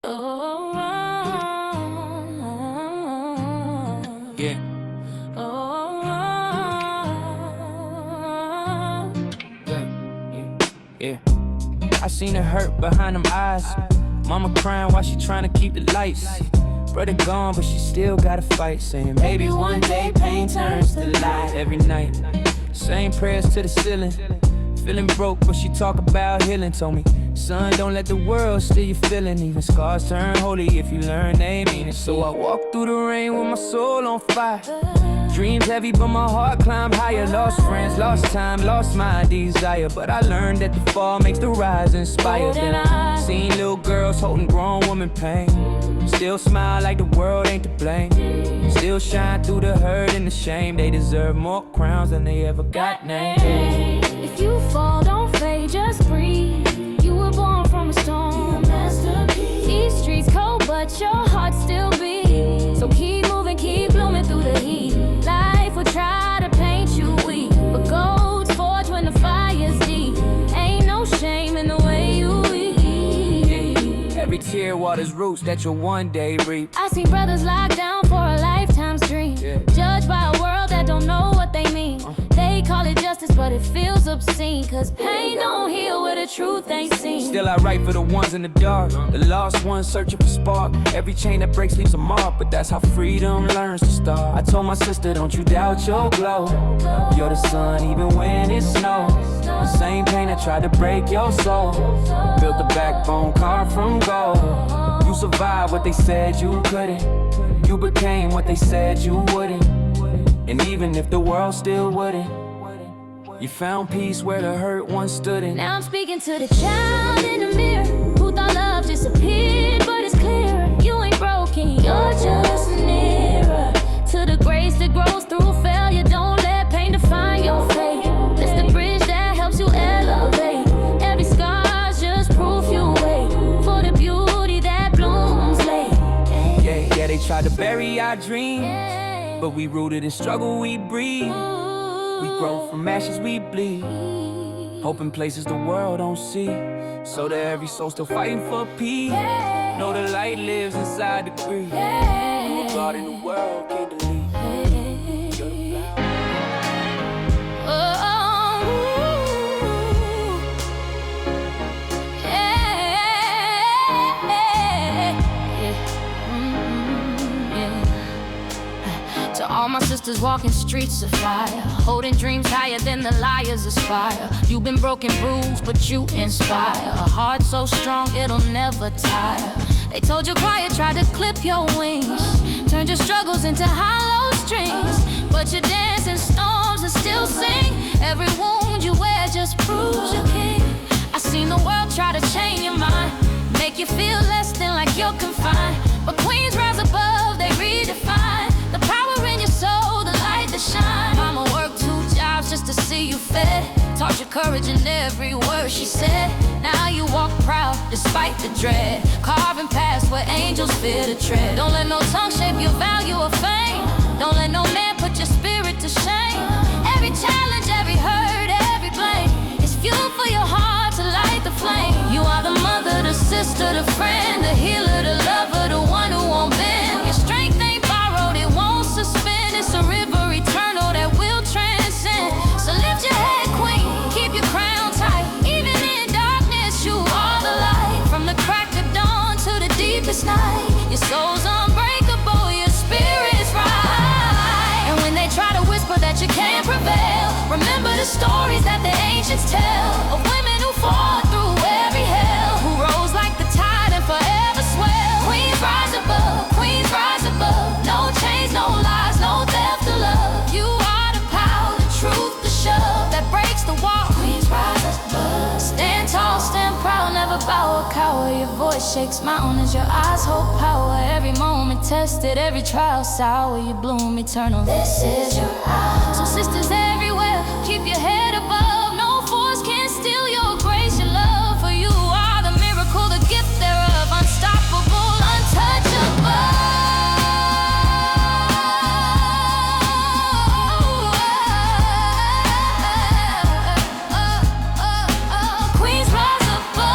Oh, Yeah. oh, Yeah. I seen the hurt behind them eyes. Mama crying while she trying to keep the lights. Brother gone, but she still gotta fight. Saying maybe one day pain turns to light. Every night, same prayers to the ceiling. Feeling broke, but she talk about healing. Told me, son, don't let the world steal your feeling. Even scars turn holy if you learn they mean it. So I walk through the rain with my soul on fire. Dreams heavy, but my heart climbed higher. Lost friends, lost time, lost my desire. But I learned that the fall makes the rise inspire. Then I seen little girls holding grown women pain. Still smile like the world ain't to blame. Still shine through the hurt and the shame. They deserve more crowns than they ever got named. If you fall, don't fade, just breathe. You were born from a storm. These streets cold, but your heart still beats. So keep moving, keep blooming through the heat. Life will try to paint you weak, but gold's forged when the fire's deep. Ain't no shame in the way you eat. Every tear waters roots that you'll one day reap. I seen brothers locked down for a lifetime's dream. Judged by a world that don't know what they mean. They call it justice, but it feels obscene. Cause pain don't heal where the truth ain't seen. Still I write for the ones in the dark, the lost ones searching for spark. Every chain that breaks leaves a mark, but that's how freedom learns to start. I told my sister, don't you doubt your glow. You're the sun even when it snows. The same pain that tried to break your soul built the backbone carved from gold. You survived what they said you couldn't. You became what they said you wouldn't. And even if the world still wouldn't, you found peace where the hurt once stood in. Now I'm speaking to the child in the mirror who thought love disappeared, but it's clearer. You ain't broken, you're just nearer to the grace that grows through failure. Don't let pain define your fate. It's the bridge that helps you elevate. Every scar's just proof you wait for the beauty that blooms late. Yeah, they tried to bury our dreams, but we rooted in struggle, we breathe. We grow from ashes, we bleed. Hoping places the world don't see. So that every soul still fighting for peace. Know the light lives inside the grief. God in the world can't delete. All my sisters walking streets of fire, holding dreams higher than the liars aspire. You've been broken, bruised, but you inspire. A heart so strong it'll never tire. They told you quiet, tried to clip your wings, turned your struggles into hollow strings. But you dance in storms and still sing. Every wound you wear just proves you're king. I seen the world try to change your mind, make you feel less than like you're confined. But queens rise above, they redefine the power in your soul, the light that shines. Mama worked 2 jobs just to see you fed. Taught you courage in every word she said. Now you walk proud despite the dread, carving past where angels fear to tread. Don't let no tongue shape your value or fame. Don't let no man put your spirit to shame. Every challenge, every hurt, every blame is fuel for your heart to light the flame. You are the mother, the sister, the friend, the healer, the lover, the one who won't bend. Your strength ain't borrowed, it won't suspend. It's a river eternal that will transcend. So lift your head, queen, keep your crown tight. Even in darkness, you are the light. From the crack of dawn to the deepest night, your soul's unbreakable, your spirit's right. And when they try to whisper that you can't prevail, remember the stories that the ancients tell of women who fought through every hell, who rose like the tide and forever swell. Queens rise above, queens rise above. No chains, no lies, no theft of love. You are the power, the truth, the shove that breaks the wall. Queens rise above. Stand tall, stand proud, never bow or cower. Your voice shakes mountains, your eyes hold power. Every moment tested, every trial sour. You bloom eternal. This is your hour. So sisters everywhere, keep your head above. No force can steal your grace, your love. For you are the miracle, the gift thereof. Unstoppable, untouchable. Queens rise above.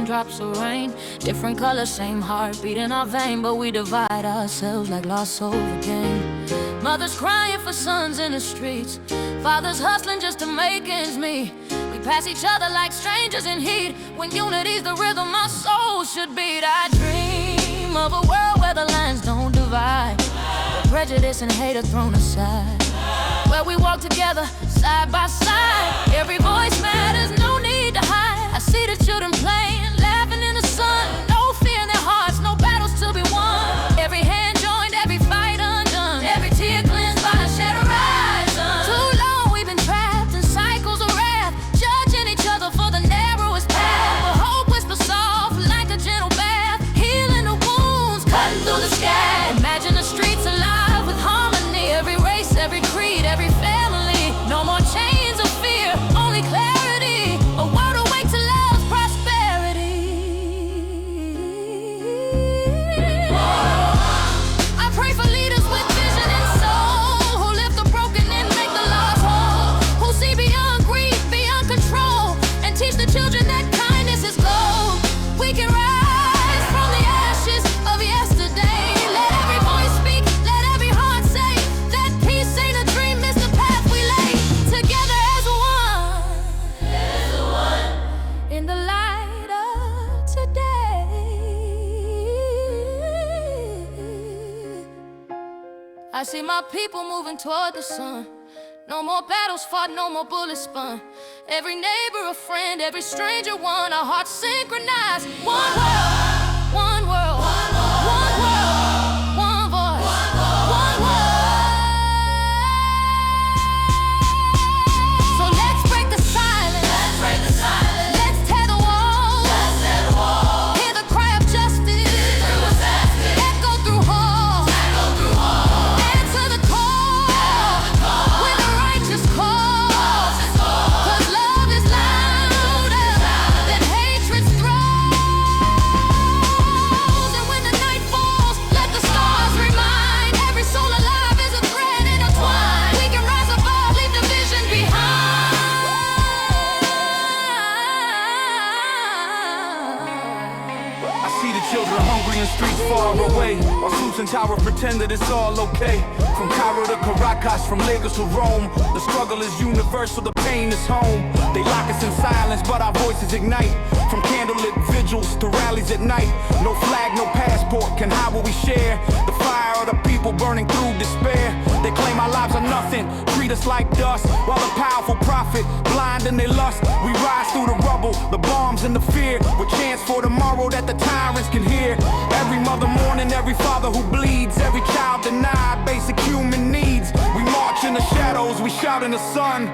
drops of rain. Different colors, same heartbeat in our vein, but we divide ourselves like lost souls again. Mothers crying for sons in the streets, fathers hustling just to make ends meet. We pass each other like strangers in heat, when unity's the rhythm my soul should beat. I dream of a world where the lines don't divide, where prejudice and hate are thrown aside, where we walk together side by side. Every voice matters, no need to hide. I see the children playing, laughing in the sun, no fear in their hearts, no battles to be won. Every hand joined, every fight undone, every tear cleansed by a shed horizon. Too long we've been trapped in cycles of wrath, judging each other for the narrowest path. But hope whispers soft like a gentle bath, healing the wounds, cutting through the sky. Imagine the streets alive with harmony, every race, every creed, every family. No more chains of fear, only clarity, a world awake to love's prosperity. I pray for leaders with vision and soul, who lift the broken and make the lost whole, who see beyond greed, beyond control, and teach the children that kindness is gold. We can rise from the ashes of yesterday. Let every voice speak, let every heart say that peace ain't a dream, it's the path we lay. Together as one, in the light of today. I see my people moving toward the sun. No more battles fought, no more bullets spun. Every neighbor a friend, every stranger one. Our hearts synchronized. One world, one world, one world, one voice, one world. So let's break the silence. Let's tear the walls. Hear the cry of justice. Echo through halls. Answer the call. When the righteous call. 'Cause love is louder than hatred's throes. And when the night falls, let the stars remind every soul alive is a thread intertwined. We can rise above, leave division behind. I see the children hungry in streets far away, while Susan Tower pretend that it's all okay. From Cairo to Caracas, from Lagos to Rome, the struggle is universal, the pain is home. They lock us in silence, but our voices ignite. From candlelit vigils to rallies at night, no flag, no passport can hide what we share. The fire of the people burning through despair. They claim our lives are nothing, treat us like dust, while the powerful profit, blind in their lust. We rise through the rubble, the bombs and the fear, with chance for tomorrow that the tyrants can hear. Every mother mourning, every father who bleeds, every child denied basic human needs. We march in the shadows, we shout in the sun.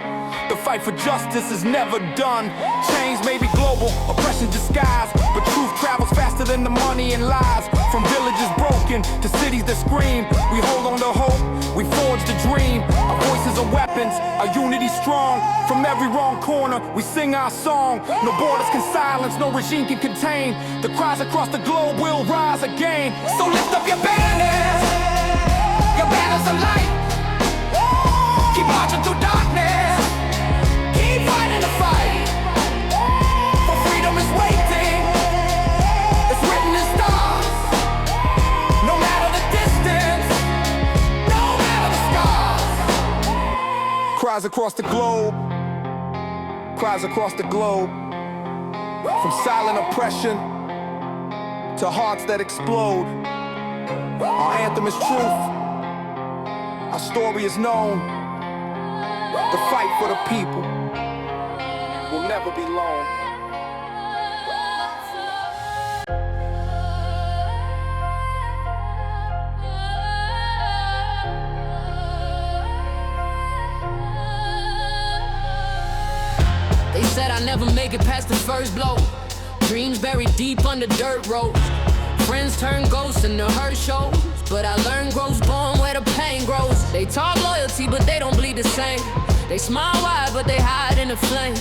The fight for justice is never done. Change may be global, oppression disguised, but truth travels faster than the money and lies. From villages broken to cities that scream, we hold on to hope, we forge the dream. Our voices are weapons, our unity strong. From every wrong corner, we sing our song. No borders can silence, no regime can contain. The cries across the globe will rise again. So lift up your banners of light. Keep marching through darkness. Keep fighting the fight. For freedom is waiting. It's written in stars. No matter the distance, no matter the scars. Cries across the globe. Cries across the globe. From silent oppression to hearts that explode. Our anthem is truth. Our story is known. The fight for the people will never be lone. They said I never make it past the first blow. Dreams buried deep under dirt roads. Friends turn ghosts in the hurt shows. But I learned growth's born where the pain grows. They talk loyalty, but they don't bleed the same. They smile wide, but they hide in the flame.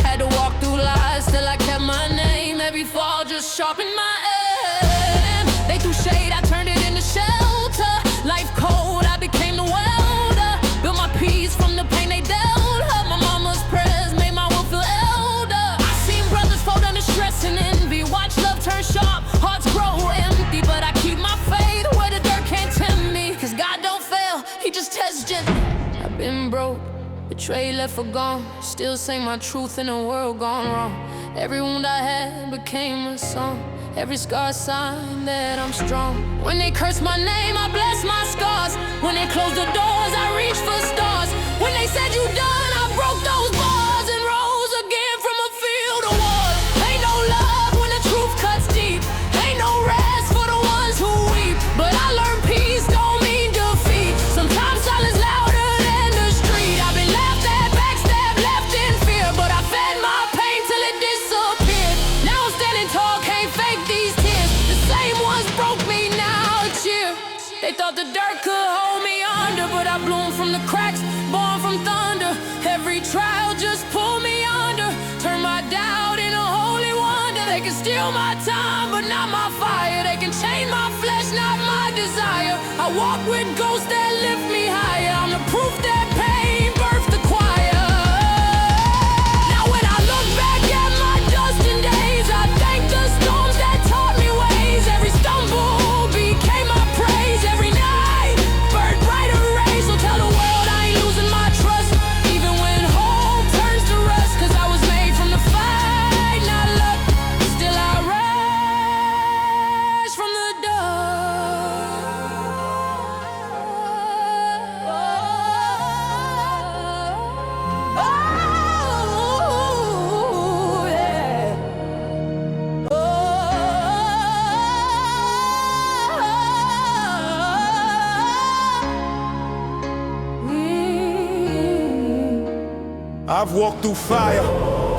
Had to walk through lies till I kept my name. Every fall just sharpened my aim. They threw shade, I turned it into shelter. Life cold, I became the welder. Built my peace from the pain they dealt her. My mama's prayers made my will feel elder. I seen brothers fold under stress and envy. Been broke, betrayed, left for gone. Still say my truth in a world gone wrong. Every wound I had became a song. Every scar a sign that I'm strong. When they curse my name, I bless my scars. When they close the doors, I reach for stars. When they said you done, I broke those bars and rose again from a field of wars. Ain't no love when the truth cuts deep. Ain't no rest for the ones who weep. But I learned peace don't mean defeat. Sometimes silence louder than the street. I've been laughed at, backstabbed, left in fear. But I fed my pain till it disappeared. Now I'm standing tall, can't fake these tears. The same ones broke me, now it's cheer. They thought the dirt could hold me under, but I bloomed from the cracks, born from thunder. Every trial just pulled me under. Turn my doubt into holy wonder. They can steal my time, but not my fire. They can chain my flesh, not my desire. I walk with ghosts that lift me higher. I'm the proof that pain birthed the choir. Now when I look back at my dustin' days, I thank the storms that taught me ways. Every stumble became my praise. Every night, bird brighter rays. So tell the world I ain't losing my trust, even when hope turns to rust. Cause I was made from the fight, not luck. Still I rise from the I've walked through fire,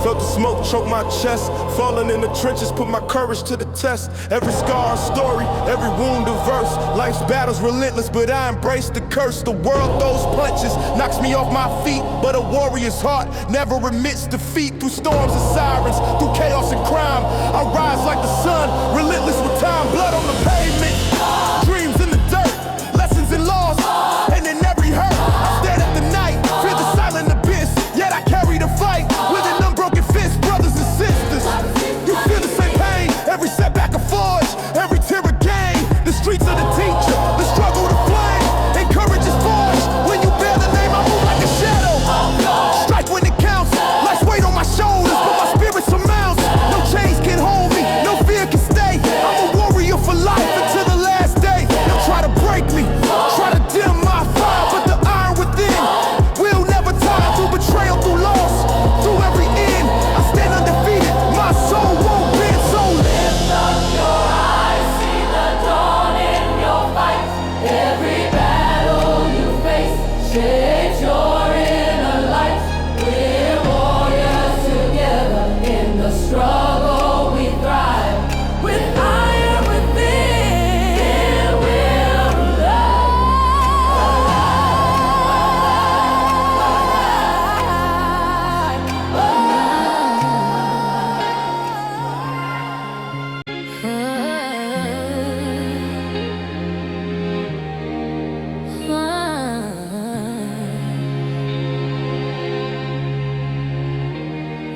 felt the smoke choke my chest. Falling in the trenches, put my courage to the test. Every scar a story, every wound a verse. Life's battles relentless, but I embrace the curse. The world throws punches, knocks me off my feet, but a warrior's heart never admits defeat. Through storms and sirens, through chaos and crime, I rise like the sun, relentless with time. Blood on the pavement, dreams in the dirt, lessons in loss, and in every hurt I stared at the night, fear the silent abyss. Yet I carry the fight with an unbroken fist, brothers and sisters. You feel the same pain, every setback a forge, every tear a gain. The streets are the teacher, the struggle the flame, and courage is forged. When you bear the name, I move like a shadow. Strike when it counts, life's weight on my shoulders, but my spirit surmounts. No chains can hold me, no fear can stay. I'm a warrior for life until the last day. They'll try to break me, try to dim my fire, but the iron within will never tire. Through betrayal, through loss, through every end, I stand undefeated, my soul won't bend. So lift up your eyes, see the dawn in your fight. Every battle you face shapes your inner light. We're warriors together, in the struggle we thrive. With iron within, we'll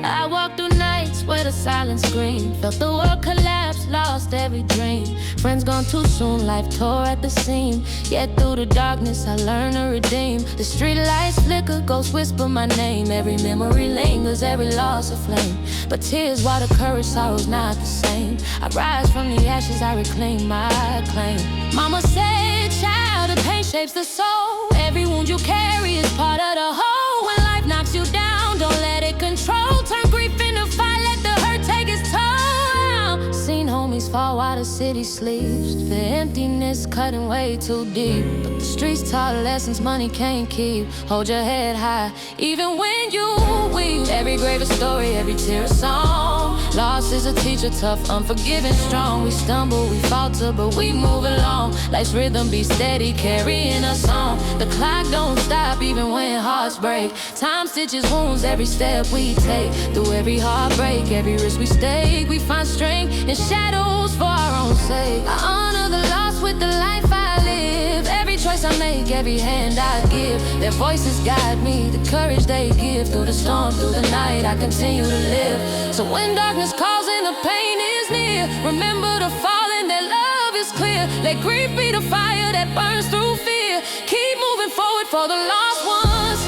I walked through nights where the silence screamed. Felt the world collapse, lost every dream. Friends gone too soon, life tore at the seam. Yet through the darkness I learned to redeem. The street lights flicker, ghosts whisper my name. Every memory lingers, every loss a flame. But tears water courage, sorrow's not the same. I rise from the ashes, I reclaim my claim. Mama said, child, the pain shapes the soul. Every wound you carry is part of the whole. When life knocks you down, don't let it control. Turn grief into fire, let the hurt take its toll. Seen homies fall while the city sleeps. The emptiness cutting way too deep. But the streets taught lessons money can't keep. Hold your head high, even when you weep. Every grave a story, every tear a song. Loss is a teacher, tough, unforgiving, strong. We stumble, we falter, but we move along. Life's rhythm be steady, carrying us on. The clock don't stop even when hearts break. Time stitches wounds every step we take. Through every heartbreak, every risk we stake, we find strength in shadows for our own sake. I honor the loss with the life I live. Every choice I make, every hand I give. Their voices guide me, the courage they give. Through the storm, through the night, I continue to live. So when darkness calls and the pain is near, remember to fall and that love is clear. Let grief be the fire that burns through fear. Keep moving forward for the lost ones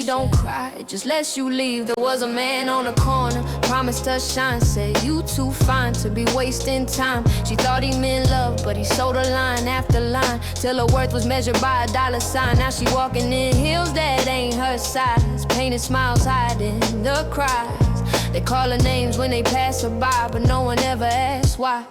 don't cry, it just lets you leave. There was a man on the corner, promised her shine, said you too fine to be wasting time. She thought he meant love, but he sold her line after line, till her worth was measured by a dollar sign. Now she walking in heels that ain't her size, painted smiles hiding the cries. They call her names when they pass her by, but no one ever asks why.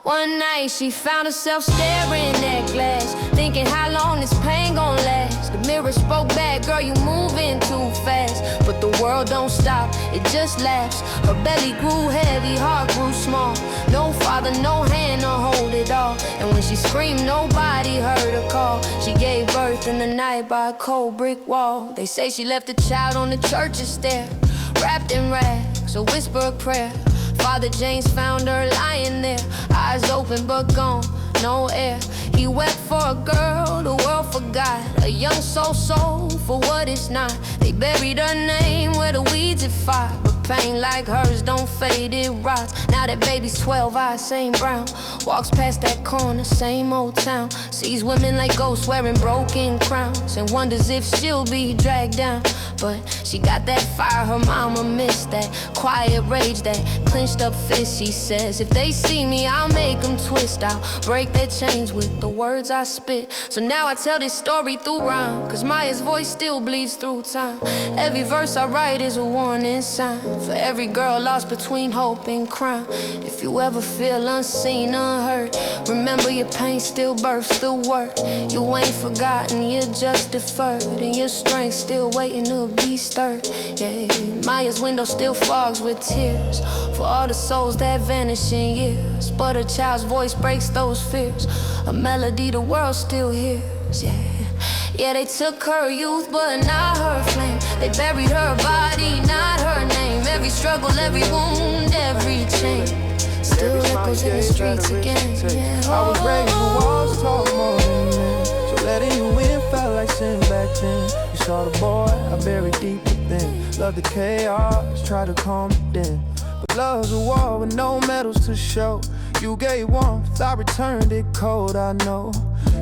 One night she found herself staring at glass, thinking how long this pain gon' last. The mirror spoke back, girl, you moving too fast. But the world don't stop, it just laughs. Her belly grew heavy, heart grew small. No father, no hand to hold it all. And when she screamed, nobody heard her call. She gave birth in the night by a cold brick wall. They say she left a child on the church's stair, wrapped in rags, so whisper a prayer. Father James found her lying there, eyes open but gone, no air. He wept for a girl the world forgot, a young soul for what it's not. They buried her name where the weeds had fought, but pain like hers don't fade, it rots. Now that baby's 12, eyes same brown, walks past that corner, same old town, sees women like ghosts wearing broken crowns, and wonders if she'll be dragged down. But she got that fire her mama missed, that quiet rage, that clenched up fist. She says, if they see me, I'll make them twist. I'll break their chains with the words I spit. So now I tell this story through rhyme, cause Maya's voice still bleeds through time. Every verse I write is a warning sign for every girl lost between hope and crime. If you ever feel unseen, unheard, remember your pain still births the word. You ain't forgotten, you're just deferred, and your strength still waiting to be stirred. Yeah, Maya's window still fogs with tears for all the souls that vanish in years, but a child's voice breaks those fears, a melody the world still hears. Yeah, they took her youth but not her flame. They buried her body, not her name. Every struggle, every wound, every chain still echoes in the streets again. I was raised with walls tall more than men, so letting you in felt like sin back then. You saw the boy I buried deep within, loved the chaos, tried to calm it then. But love's a war with no medals to show. You gave warmth, I returned it cold, I know.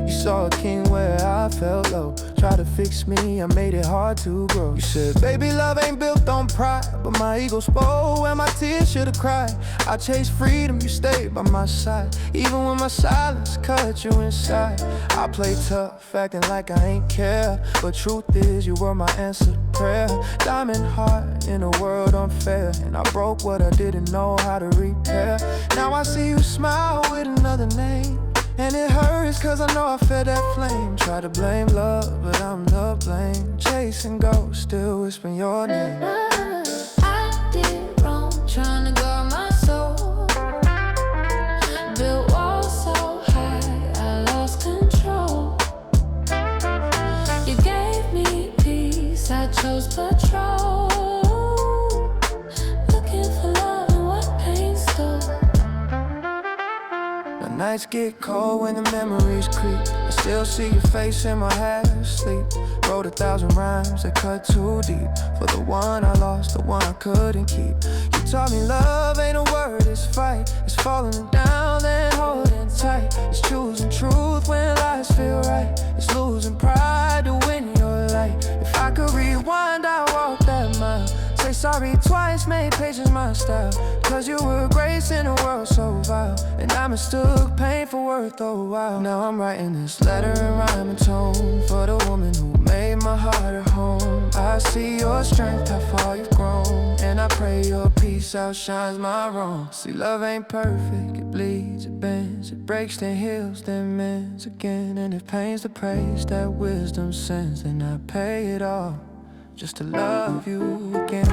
You saw a king where I felt low, tried to fix me, I made it hard to grow. You said, baby, love ain't built on pride, but my ego spoke when my tears should've cried. I chased freedom, you stayed by my side, even when my silence cut you inside. I played tough, acting like I ain't care, but truth is you were my answer to prayer. Diamond heart in a world unfair, and I broke what I didn't know how to repair. Now I see you smile with another name, and it hurts cause I know I fed that flame. Try to blame love, but I'm the blame. Chasing ghosts, still whispering your name. I did wrong, trying to guard my soul. Built walls so high, I lost control. You gave me peace, I chose patrol. Looking for love and what pain stole. Nights get cold when the memories creep. I still see your face in my half sleep. Wrote 1,000 rhymes that cut too deep, for the one I lost, the one I couldn't keep. You taught me love ain't a word, it's fight. It's falling down, then holding tight. It's choosing truth when lies feel right. It's losing pride to win your life. If I could rewind, I'd walk that mile. Say sorry twice, made patience my style. Cause you were grace in a world so vile, and I mistook pain for worth a while. Now I'm writing this letter in rhyme and tone, for the woman who made my heart her home. I see your strength, how far you've grown, and I pray your peace outshines my wrong. See, love ain't perfect, it bleeds, it bends, it breaks, then heals, then mends again. And if pain's the praise that wisdom sends, then I pay it all just to love you again. To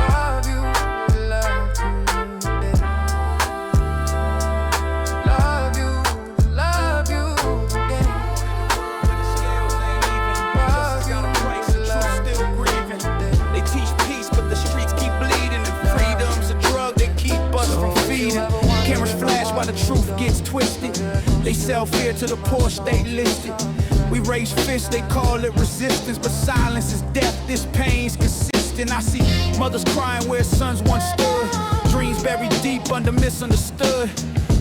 love you, to love you, yeah. Love you, to love you again. Love you, to love still grieving. They teach peace, but the streets keep bleeding, and freedom's a drug that keep us from feeding. Cameras flash while the truth gets twisted. They sell fear to the poor, stay listed. We raise fists, they call it resistance, but silence is death, this pain's consistent. I see mothers crying where sons once stood, Dreams buried deep under misunderstood.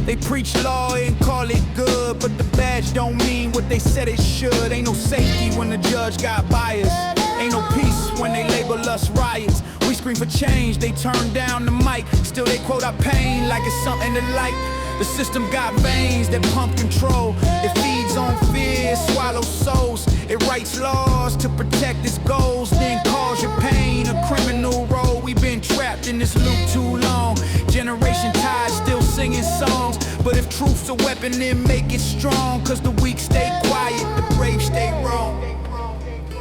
They preach law and call it good, but the badge don't mean what they said it should. Ain't no safety when the judge got bias. Ain't no peace when they label us riots. We scream for change, they turn down the mic. Still they quote our pain like it's something to like. The system got veins that pump control. It feeds on fear, it swallows souls. It writes laws to protect its goals, then cause your pain a criminal role. We've been trapped in this loop too long. Generation tired, still singing songs. But if truth's a weapon, then make it strong. Cause the weak stay quiet, the brave stay wrong.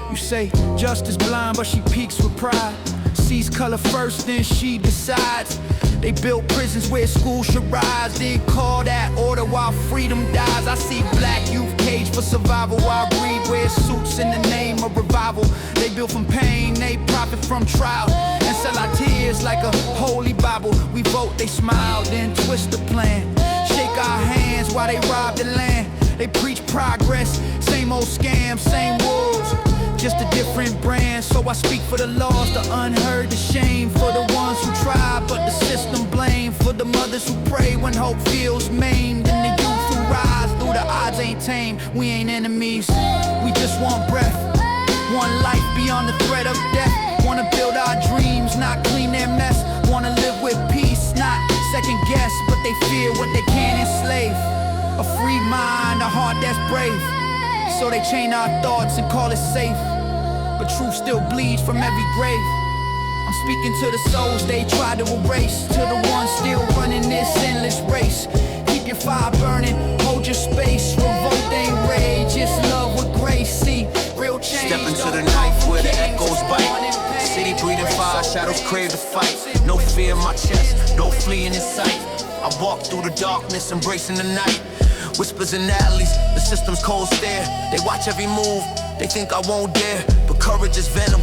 You say justice blind, but she peeks with pride. Sees color first, then she decides. They built prisons where schools should rise, then call that order while freedom dies. I see black youth caged for survival while greed wears suits in the name of revival. They built from pain, they profit from trial, and sell our tears like a holy Bible. We vote, they smile, then twist the plan. Shake our hands while they rob the land. They preach progress, same old scam, same wolves, just a different brand. So I speak for the lost, the unheard, the shame. For the ones who try, but the system blame. For the mothers who pray when hope feels maimed. And the youth who rise through the odds ain't tame. We ain't enemies, we just want breath. One life beyond the threat of death. Wanna build our dreams, not clean their mess. Wanna live with peace, not second guess. But they fear what they can't enslave. A free mind, a heart that's brave. So they chain our thoughts and call it safe. But truth still bleeds from every grave. I'm speaking to the souls they try to erase. To the ones still running this endless race. Keep your fire burning, hold your space. Revolt ain't rage, it's love with grace. See, real change. Step into the night where the echoes bite. City breathing fire, shadows crave to fight. No fear in my chest, no fleeing in sight. I walk through the darkness, embracing the night. Whispers in alleys, the system's cold stare. They watch every move, they think I won't dare. But courage is venom,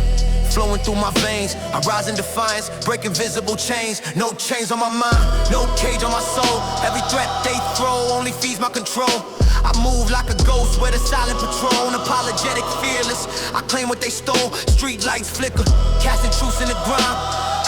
flowing through my veins. I rise in defiance, break invisible chains. No chains on my mind, no cage on my soul. Every threat they throw only feeds my control. I move like a ghost with a silent patrol. Unapologetic, fearless, I claim what they stole. Street lights flicker, casting truths in the ground.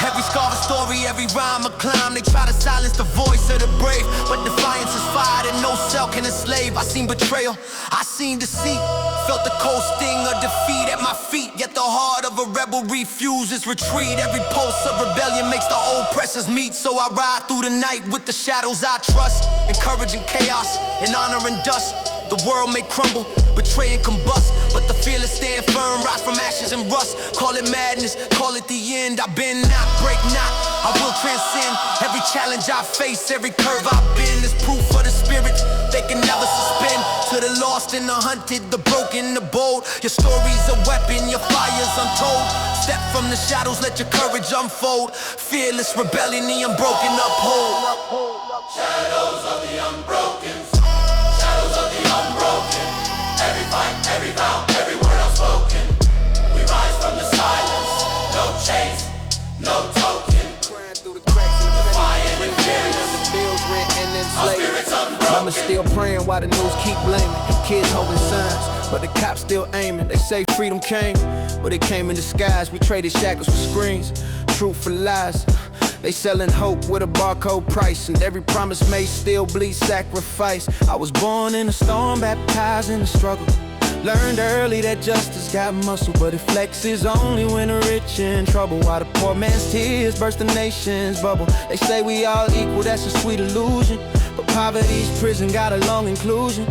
Every scar a story, every rhyme a climb. They try to silence the voice of the brave, but defiance is fired and no cell can enslave. I seen betrayal, I seen deceit. Felt the cold sting of defeat at my feet. Yet the heart of a rebel refuses retreat. Every pulse of rebellion makes the oppressors meet. So I ride through the night with the shadows I trust. Encouraging chaos and honor and dust. The world may crumble, betray and combust, but the fearless stand firm, rise from ashes and rust. Call it madness, call it the end. I bend not, break not, I will transcend. Every challenge I face, every curve I've been is proof for the spirit they can never suspend. To the lost and the hunted, the broken, the bold, your story's a weapon, your fire's untold. Step from the shadows, let your courage unfold. Fearless rebellion, the unbroken uphold. Shadows of the unbroken. Shadows of the unbroken. Every fight, every vow, every word outspoken. We rise from the silence. No chains, no token. Defiant and fearless. Our spirits unbroken. Mama's still praying while the news keep blaming. Kids holding signs, but the cops still aiming. They say freedom came, but it came in disguise. We traded shackles for screens, truth for lies. They selling hope with a barcode price, and every promise made still bleeds sacrifice. I was born in a storm, baptized in the struggle. Learned early that justice got muscle, but it flexes only when the rich in trouble. While the poor man's tears burst the nation's bubble. They say we all equal, that's a sweet illusion, but poverty's prison got a long inclusion.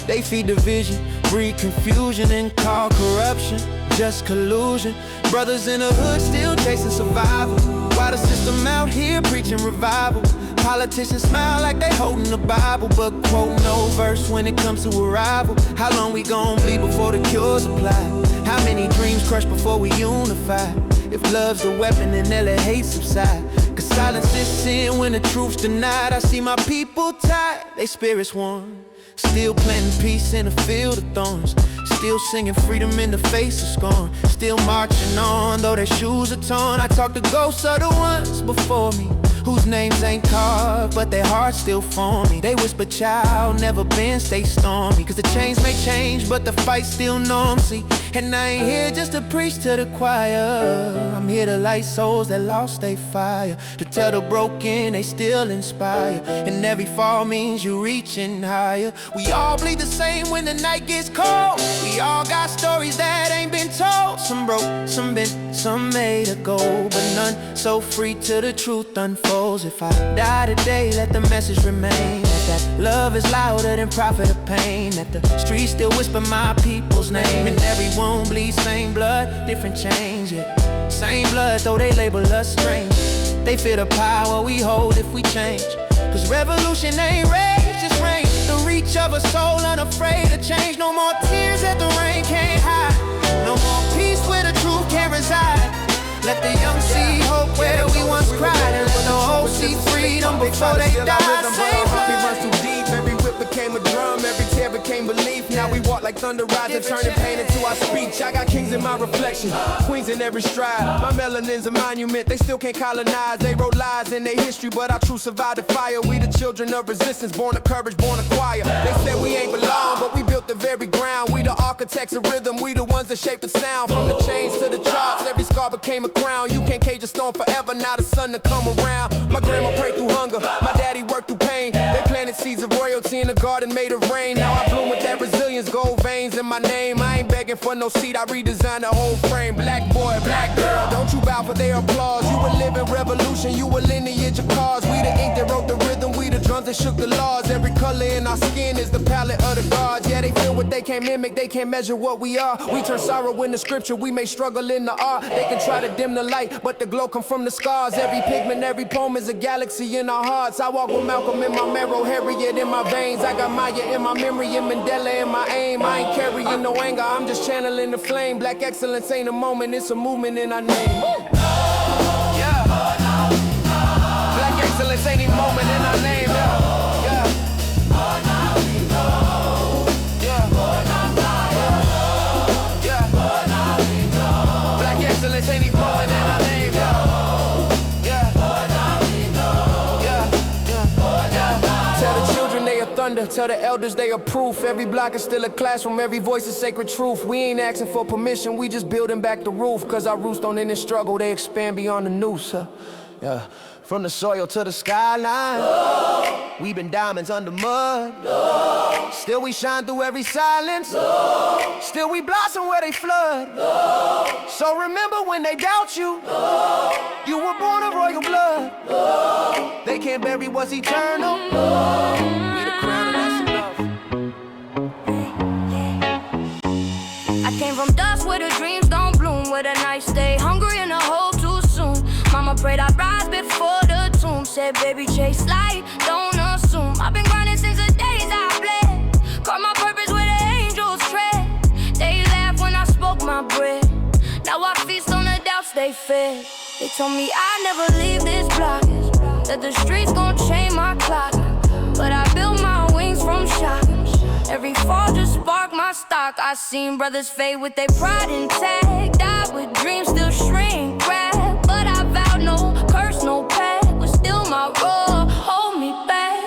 They feed division, breed confusion, and call corruption just collusion. Brothers in the hood still chasing survival, while the system out here preaching revival. Politicians smile like they holding the Bible, but quote no verse when it comes to arrival. How long we gon' bleed before the cure's applied? How many dreams crushed before we unify? If love's the weapon, then they'll let hate subside. Cause silence is sin when the truth's denied. I see my people tired, they spirits warm. Still planting peace in a field of thorns. Still singing freedom in the face of scorn. Still marching on, though their shoes are torn. I talk to ghosts of the ones before me, whose names ain't carved, but their hearts still form me. They whisper, child, never been, stay stormy. Cause the chains may change, but the fight still norm. See, And I ain't here just to preach to the choir. I'm here to light souls that lost their fire, to tell the broken they still inspire. And every fall means you reaching higher. We all bleed the same when the night gets cold. We all got stories that ain't been told. Some broke, some bent, some made of gold, but none so free till the truth unfolds. If I die today, let the message remain that love is louder than profit or pain, that the streets still whisper my people's name. And every wound bleeds same blood, different chains, yeah. Same blood, though they label us strange. They feel the power we hold if we change. Cause revolution ain't rage, just rain. The reach of a soul unafraid to change. No more tears that the rain can't hide. No more peace where the truth can't reside. Let the young see hope where we once cried. And let the old see freedom before they die. Same blood runs too deep. Every whip became a drum, every tear became belief. Now we walk like thunder rising, turning pain into our speech. I got kings in my reflection, queens in every stride. My melanin's a monument, they still can't colonize. They wrote lies in their history, but our truth survived the fire. We the children of resistance, born of courage, born of choir. They said we ain't belong, but we built the very ground. We the architects of rhythm, we the ones that shape the sound. From the chains to the charts, every scar became a crown. You can't cage a storm forever, now the sun to come around. My grandma prayed through hunger, my daddy worked through pain. They planted seeds of royalty in the garden made of rain. Now I bloom with that resilience, gold veins in my name. I ain't begging for no seat, I redesigned the whole frame. Black boy, black girl, don't you bow for their applause. You a living revolution, you a lineage of cause. We the ink that wrote the rhythm, we the drums that shook the laws. Every color in our skin is the palette of the gods. Yeah, they feel what they can't mimic, they can't measure what we are. We turn sorrow into scripture, we may struggle in the art. They can try to dim the light, but the glow come from the scars. Every pigment, every poem is a galaxy in our hearts. I walk with Malcolm in my marrow, Harriet in my veins. I got Maya in my memory and Mandela in my aim. I ain't carrying no anger, I'm just channeling the flame. Black excellence ain't a moment, it's a movement in our name. Yeah. Black excellence ain't a moment in our name. Yeah. Yeah. Yeah. Black excellence ain't a moment in our name. Tell the children they are thunder, tell the elders they are proof. Every block is still a classroom, every voice is sacred truth. We ain't asking for permission, we just building back the roof. Cause our roots don't end in struggle, they expand beyond the noose. Yeah. From the soil to the skyline, we been diamonds under mud. Still we shine through every silence. Still we blossom where they flood. So remember when they doubt you, you were born of royal blood. They can't bury what's eternal. We the crown and that's enough. I came from dust where the dreams don't bloom, where the nights stay hungry and the hole too soon. Mama prayed I'd rise before the tomb. Said baby chase light, don't assume. I've been grinding since the days I bled. Caught my purpose where the angels tread. They laughed when I spoke my bread. Now I feast on the doubts they fed. They told me I'd never leave this block, that the streets gon' chain my clock. But I built my wings from shock. Every fall just sparked my stock. I seen brothers fade with their pride intact. Died with dreams still shrink wrap. But I vowed no curse, no pact. Was still my role, hold me back.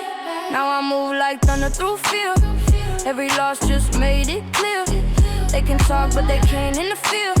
Now I move like thunder through fear. Every loss just made it clear. They can talk but they can't interfere.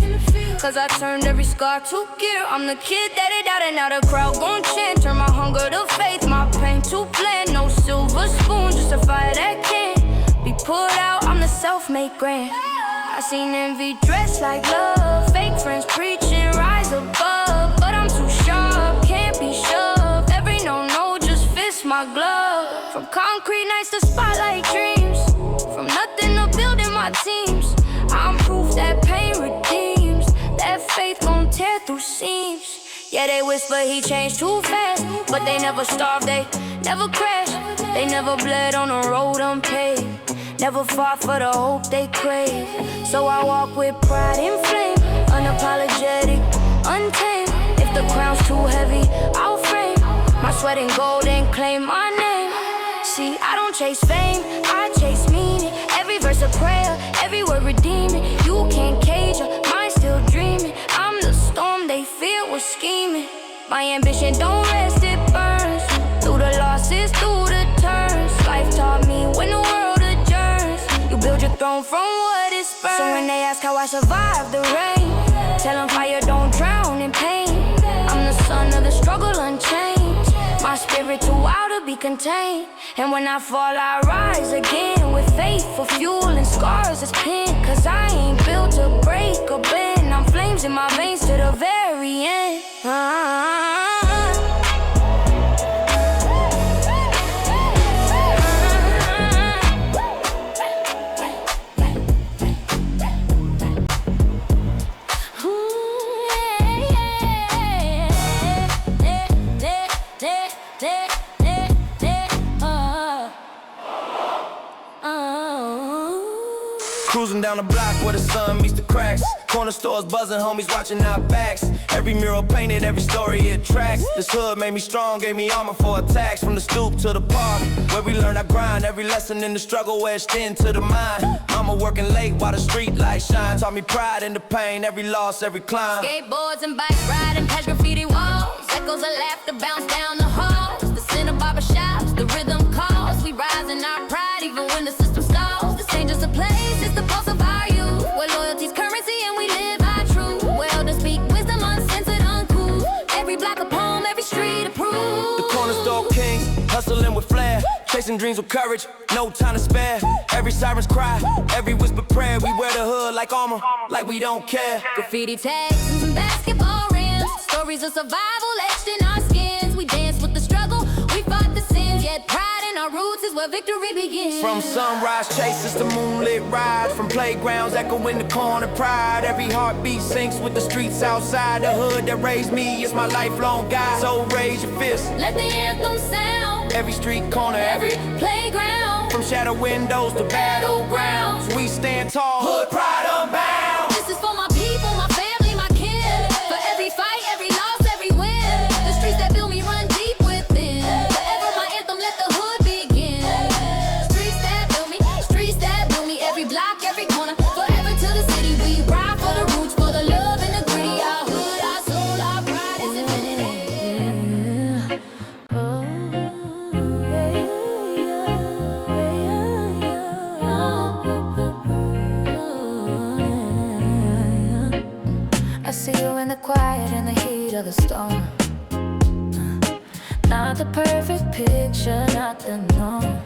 Cause I turned every scar to gear. I'm the kid that it out and now the crowd gon' chant. Turn my hunger to faith, my pain to plan. No silver spoon, just a fire that can't be put out, I'm the self-made grand. I seen envy dressed like love. Fake friends preaching, rise above. But I'm too sharp, can't be shoved. Every no just fits my glove. From concrete nights to spotlight dreams. From nothing to building my teams. I'm proof that pain redeems. That faith gon' tear through seams. Yeah, they whisper he changed too fast. But they never starved, they never crashed. They never bled on a road unpaved. Never fought for the hope they crave. So I walk with pride and flame. Unapologetic, untamed. If the crown's too heavy, I'll frame my sweat in gold and claim my name. See, I don't chase fame, I chase meaning. Every verse a prayer, every word redeeming. You can't cage her, mine still dreaming. I'm the storm they fear was scheming. My ambition don't rest, it burns. Through the losses, through the turns. Life taught me when the world adjourns. You build your throne from what is So when they ask how I survived the rain, tell them fire don't drown in pain. I'm the son of the struggle unchanged. My spirit too wild to be contained. And when I fall, I rise again with faith for fuel and scars as pin. Cause I ain't built to break or bend. I'm flames in my veins to the very end. Cruising down the block where the sun meets the cracks. Corner stores buzzing, homies watching our backs. Every mural painted, every story it tracks. This hood made me strong, gave me armor for attacks. From the stoop to the park, where we learn our grind. Every lesson in the struggle etched into the mind. Mama working late while the street lights shine. Taught me pride in the pain, every loss, every climb. Skateboards and bikes riding past graffiti walls. Echoes of laughter bounce down the halls. The scent of barbershops, the rhythm calls. We rise in our pride even when the system stalls. This ain't just a place, it's the pulse of our youth. Where loyalty's currency and we live by truth. Well to speak wisdom uncensored, uncool. Every block a poem, every street a proof. The corner store kings, hustling with flair. Chasing dreams with courage, no time to spare. Every siren's cry, every whispered prayer. We wear the hood like armor, like we don't care. Graffiti tags and some basketball rims. Stories of survival etched in our skins. We dance with the struggle, we fought the sins. Yet pride in our roots is where victory begins. From sunrise chases to moonlit rides. From playgrounds echoing the corner pride. Every heartbeat syncs with the streets outside. The hood that raised me is my lifelong guide. So raise your fist, let the anthem sound. Every street corner, every playground. From shadow windows to battlegrounds, we stand tall, hood pride unbound. This is for my people, my family, my kin. For every fight, every loss, every win. The streets that build me run deep within. Forever my anthem, let the hood begin. Streets that build me, every block, every corner. Forever to the city, we ride for the roots, for the love and the gritty. Our hood, our soul, our pride is infinite. I see you in the quiet, in the heat of the storm. Not the perfect picture, not the norm.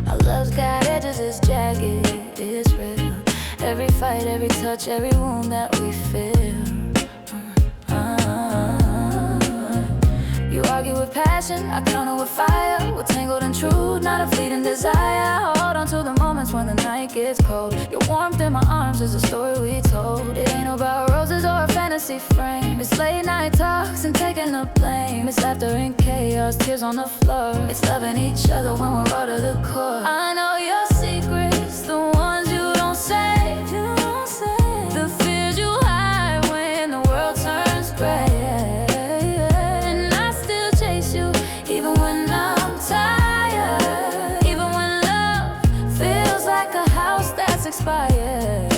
Our love's got edges, it's jagged, it's real. Every fight, every touch, every wound that we feel. You argue with passion, I counter with fire. We're tangled in truth, not a fleeting desire. Hold on to the moments when the night gets cold. Your warmth in my arms is a story we told. It ain't about roses or a fantasy frame. It's late night talks and taking the blame. It's laughter and chaos, tears on the floor. It's loving each other when we're raw to the core. I know your secrets, the ones you don't say. The fears you hide when the world turns gray. Even when I'm tired, even when love feels like a house that's expired.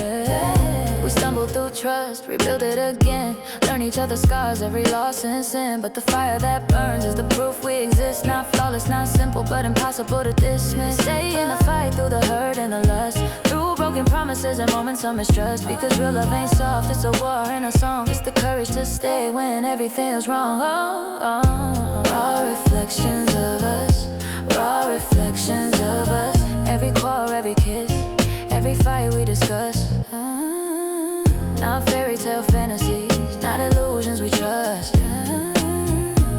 We stumble through trust, rebuild it again. Learn each other's scars, every loss and sin. But the fire that burns is the proof we exist. Not flawless, not simple, but impossible to dismiss. Stay in the fight through the hurt and the lust. Through broken promises and moments of mistrust. Because real love ain't soft, it's a war in a song. It's the courage to stay when everything's wrong. Raw reflections of us, raw reflections of us. Every quarrel, every kiss, every fight we discuss. Not fairy tale fantasies, not illusions we trust.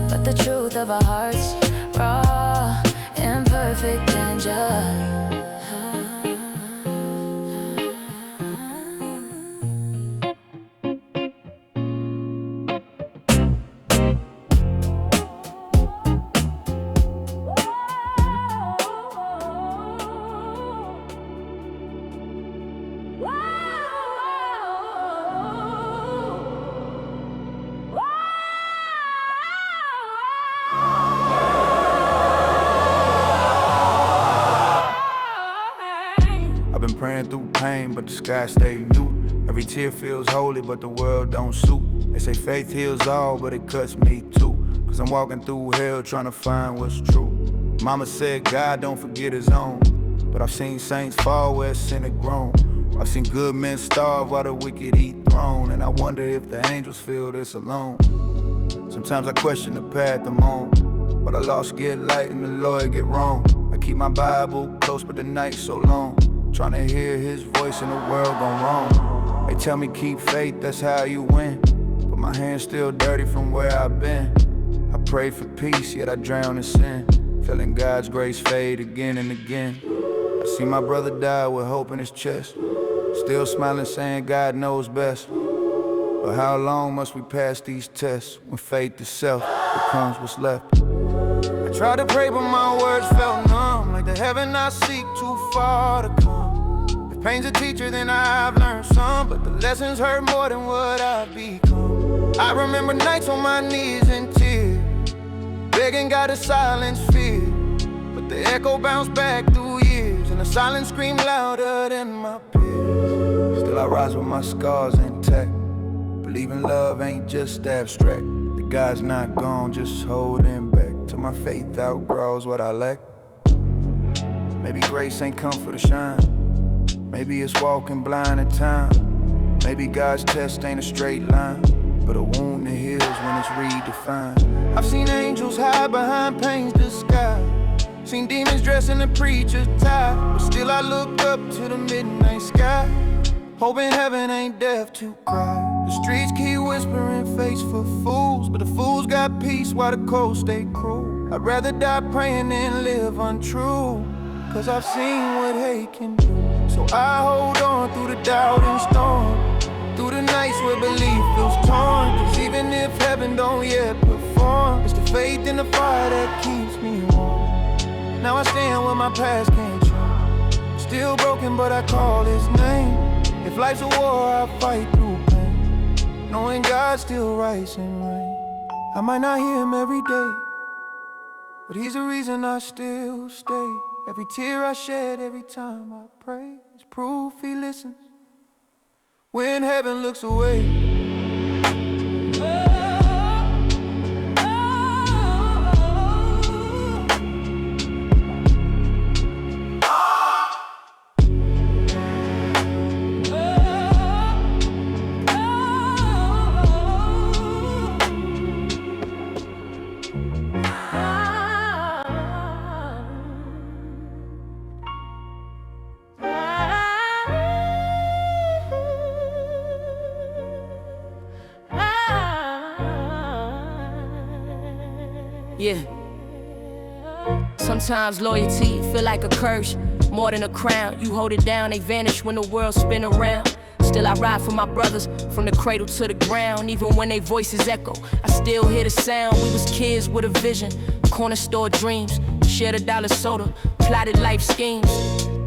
But the truth of our hearts, raw, imperfect and just. Praying through pain, but the sky stay blue. Every tear feels holy, but the world don't suit. They say faith heals all, but it cuts me too. Cause I'm walking through hell trying to find what's true. Mama said God don't forget his own. But I've seen saints fall where sin had grown. I've seen good men starve while the wicked eat throne. And I wonder if the angels feel this alone. Sometimes I question the path I'm on, but I lost get light and the Lord get wrong. I keep my Bible close but the night's so long, trying to hear his voice in the world gone wrong. They tell me keep faith, that's how you win, but my hands still dirty from where I've been. I pray for peace, yet I drown in sin, feeling God's grace fade again and again. I see my brother die with hope in his chest, still smiling saying God knows best. But how long must we pass these tests when faith itself becomes what's left? I tried to pray but my words felt numb, like the heaven I seek too far to come. If pain's a teacher then I've learned some, but the lessons hurt more than what I've become. I remember nights on my knees in tears, begging God to silence fear, but the echo bounced back through years, and the silence screamed louder than my peers. Still I rise with my scars intact, believing love ain't just abstract. The God's not gone, just holding back till my faith outgrows what I lack. Maybe grace ain't come for the shine, maybe it's walking blind at time. Maybe God's test ain't a straight line, but a wound that heals when it's redefined. I've seen angels hide behind pain's disguise, seen demons dressed in the preacher's tie, but still I look up to the midnight sky, hoping heaven ain't deaf to cry. The streets keep whispering face for fools, but the fools got peace while the cold stay cruel. I'd rather die praying than live untrue, cause I've seen what hate can do. So I hold on through the doubt and storm, through the nights where belief feels torn. Cause even if heaven don't yet perform, it's the faith in the fire that keeps me warm. Now I stand where my past can't change, still broken but I call his name. If life's a war, I fight through pain, knowing God still writes in rain. I might not hear him every day, but he's the reason I still stay. Every tear I shed, every time I pray, is proof he listens when heaven looks away. Yeah. Sometimes loyalty feel like a curse, more than a crown. You hold it down, they vanish when the world spin around. Still I ride for my brothers, from the cradle to the ground. Even when they voices echo, I still hear the sound. We was kids with a vision, corner store dreams, shared $1 soda, plotted life schemes.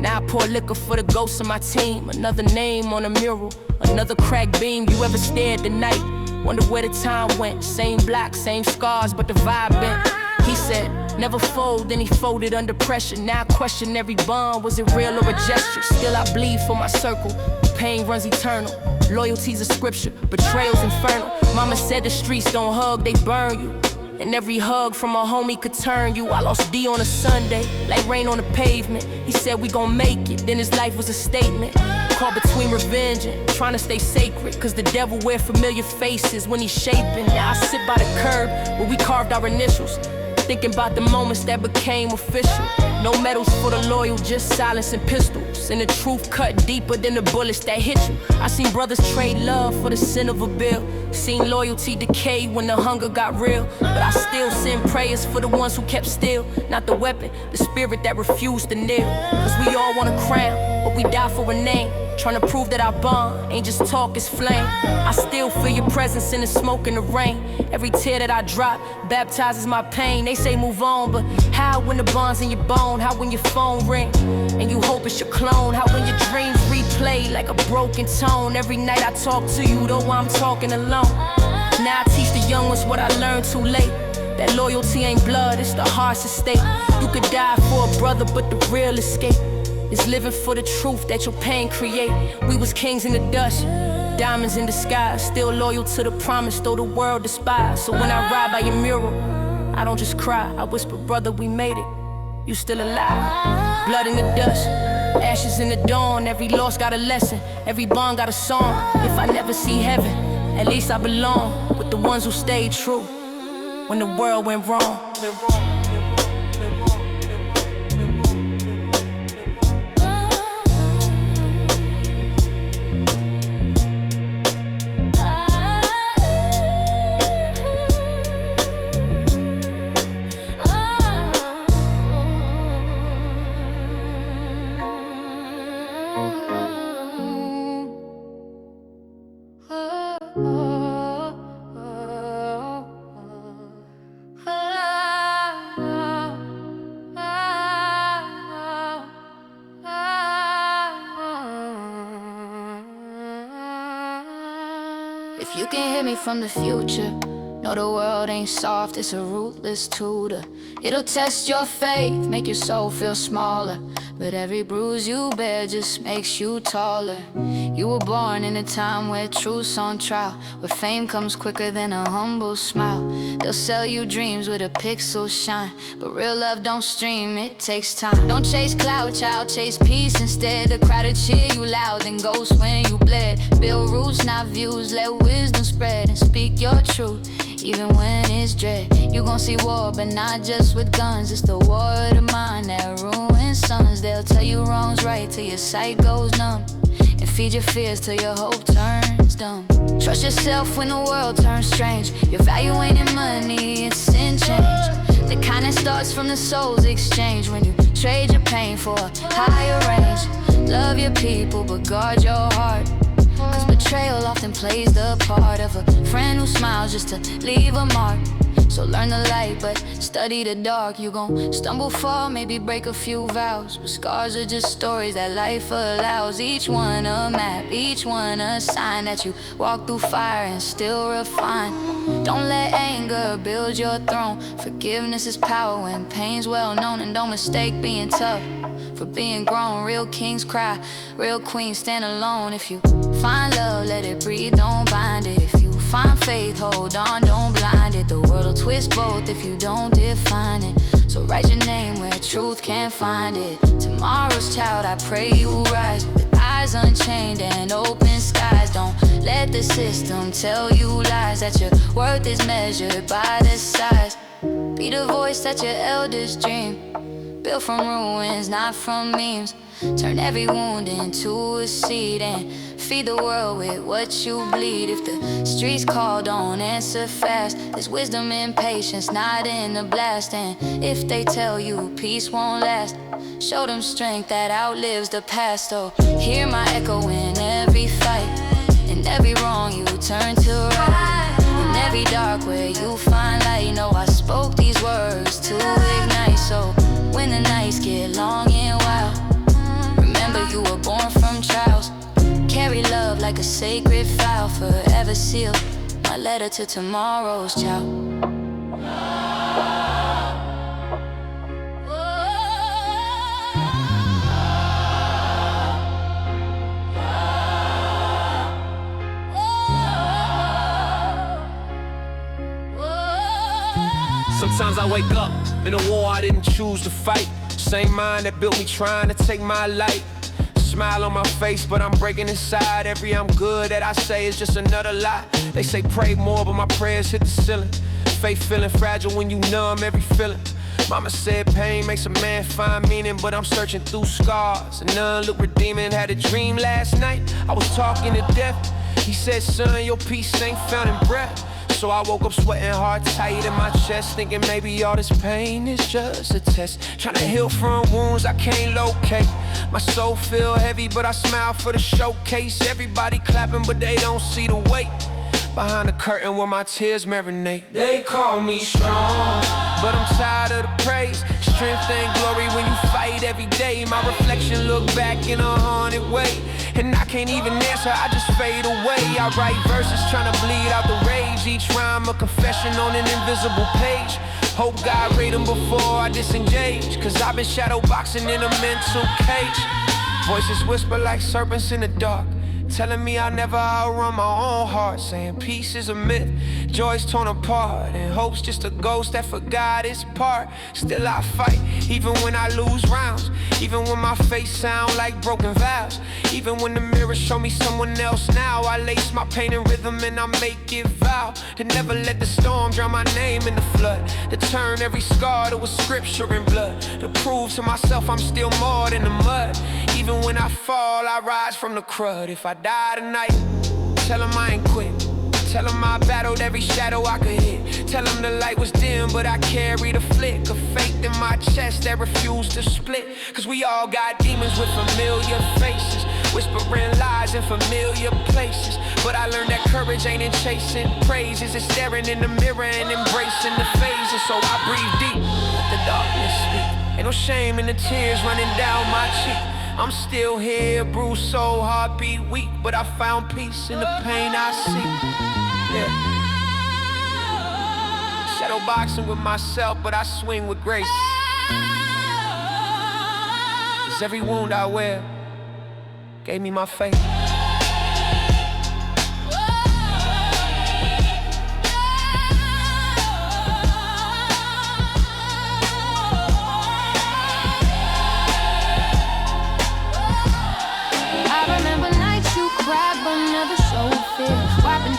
Now I pour liquor for the ghosts of my team. Another name on a mural, another cracked beam. You ever stared the night, wonder where the time went? Same block, same scars, but the vibe bent. He said, never fold, then he folded under pressure. Now I question every bond, was it real or a gesture? Still I bleed for my circle, pain runs eternal. Loyalty's a scripture, betrayal's infernal. Mama said the streets don't hug, they burn you. And every hug from a homie could turn you. I lost D on a Sunday, like rain on the pavement. He said we gon' make it, then his life was a statement. Caught between revenge and trying to stay sacred, cause the devil wear familiar faces when he's shaping. Now I sit by the curb where we carved our initials, thinking about the moments that became official. No medals for the loyal, just silence and pistols. And the truth cut deeper than the bullets that hit you. I seen brothers trade love for the sin of a bill, seen loyalty decay when the hunger got real. But I still send prayers for the ones who kept still. Not the weapon, the spirit that refused to kneel. Cause we all want a crown, but we die for a name. Trying to prove that our bond ain't just talk, it's flame. I still feel your presence in the smoke and the rain. Every tear that I drop baptizes my pain. They say move on, but how when the bond's in your bone? How when your phone ring and you hope it's your clone? How when your dreams replay like a broken tone? Every night I talk to you, though I'm talking alone. Now I teach the young ones what I learned too late, that loyalty ain't blood, it's the heart's estate. You could die for a brother, but the real escape is living for the truth that your pain create. We was kings in the dust, diamonds in the sky, still loyal to the promise, though the world despised. So when I ride by your mural, I don't just cry, I whisper, brother, we made it. you still alive. Blood in the dust, ashes in the dawn. Every loss got a lesson, every bond got a song. If I never see heaven, at least I belong with the ones who stayed true when the world went wrong. If you can hear me from the future, know the world ain't soft, it's a ruthless tutor. It'll test your faith, make your soul feel smaller, but every bruise you bear just makes you taller. You were born in a time where truth's on trial, where fame comes quicker than a humble smile. They'll sell you dreams with a pixel shine, but real love don't stream, it takes time. Don't chase clout, child, chase peace instead. The crowd will cheer you loud, then ghost when you bled. Build roots, not views, let wisdom spread, and speak your truth, even when it's dread. You gon' see war, but not just with guns. It's the war of the mind that ruins sons. They'll tell you wrong's right till your sight goes numb, and feed your fears till your hope turns dumb. Trust yourself when the world turns strange. Your value ain't in money, it's in change. The kind that starts from the soul's exchange, when you trade your pain for a higher range. Love your people, but guard your heart, cause betrayal often plays the part of a friend who smiles just to leave a mark. So learn the light, but study the dark. You gon' stumble, fall, maybe break a few vows, but scars are just stories that life allows. Each one a map, each one a sign that you walk through fire and still refine. Don't let anger build your throne. Forgiveness is power when pain's well known. And don't mistake being tough for being grown. Real kings cry, real queens stand alone. If you find love, let it breathe, don't bind it. If you find faith, hold on, don't blind it. The world will twist both if you don't define it. So write your name where truth can't find it. Tomorrow's child, I pray you rise with eyes unchained and open skies. Don't let the system tell you lies, that your worth is measured by the size. Be the voice that your elders dream, built from ruins, not from memes. Turn every wound into a seed and feed the world with what you bleed. If the streets call, don't answer fast. There's wisdom in patience, not in the blast. And if they tell you peace won't last, show them strength that outlives the past. Oh, hear my echo in every fight. In every wrong you turn to right. In every dark where you find light. Know I spoke these words to ignite. So when the nights get long and wild, remember you were born from trials. Carry love like a sacred vow, forever sealed. My letter to tomorrow's child. Sometimes I wake up in a war I didn't choose to fight. Same mind that built me trying to take my life. Smile on my face, but I'm breaking inside. Every I'm good that I say is just another lie. They say pray more, but my prayers hit the ceiling. Faith feeling fragile when you numb every feeling. Mama said pain makes a man find meaning, but I'm searching through scars and none look redeeming. Had a dream last night, I was talking to death. He said, son, your peace ain't found in breath. So I woke up sweating, heart tight in my chest, thinking maybe all this pain is just a test. Trying to heal from wounds I can't locate. My soul feel heavy, but I smile for the showcase. Everybody clapping, but they don't see the weight behind the curtain where my tears marinate. They call me strong, but I'm tired of the praise. Strength and glory when you fight every day. My reflection look back in a haunted way, and I can't even answer, I just fade away. I write verses trying to bleed out the rage. Each rhyme a confession on an invisible page. Hope God read them before I disengage, cause I've been shadowboxing in a mental cage. Voices whisper like serpents in the dark, telling me I'll never outrun my own heart, saying peace is a myth. Joy's torn apart, and hope's just a ghost that forgot its part. Still I fight, even when I lose rounds, even when my face sound like broken valves, even when the mirror show me someone else now. I lace my pain in rhythm and I make it vow to never let the storm drown my name in the flood, to turn every scar to a scripture in blood, to prove to myself I'm still more than the mud. Even when I fall, I rise from the crud. If I die tonight, tell them I ain't quit. Tell them I battled every shadow I could hit. Tell them the light was dim, but I carried a flick of faith in my chest that refused to split. Cause we all got demons with familiar faces, whispering lies in familiar places. But I learned that courage ain't in chasing praises, it's staring in the mirror and embracing the phases. So I breathe deep, let the darkness speak. Ain't no shame in the tears running down my cheek. I'm still here, bruised soul, heartbeat weak, but I found peace in the pain I see. Yeah. Shadowboxing with myself, but I swing with grace. 'Cause every wound I wear gave me my faith.